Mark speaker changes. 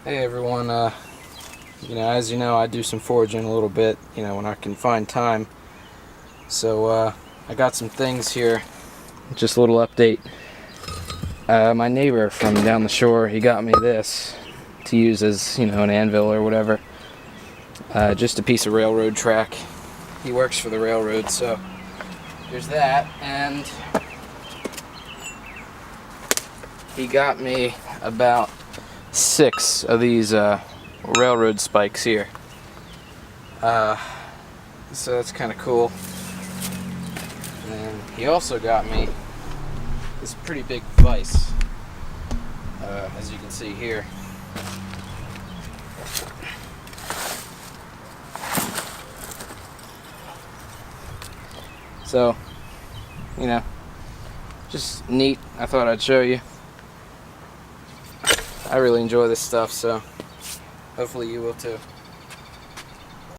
Speaker 1: Hey everyone, as you know, I do some foraging a little bit, when I can find time. So, I got some things here. Just a little update. My neighbor from down the shore, he got me this to use as, an anvil or whatever. Just a piece of railroad track. He works for the railroad, so there's that. And he got me about 6 of these railroad spikes here. So that's kind of cool. And he also got me this pretty big vise, as you can see here. So, just neat. I thought I'd show you. I really enjoy this stuff, so hopefully you will too.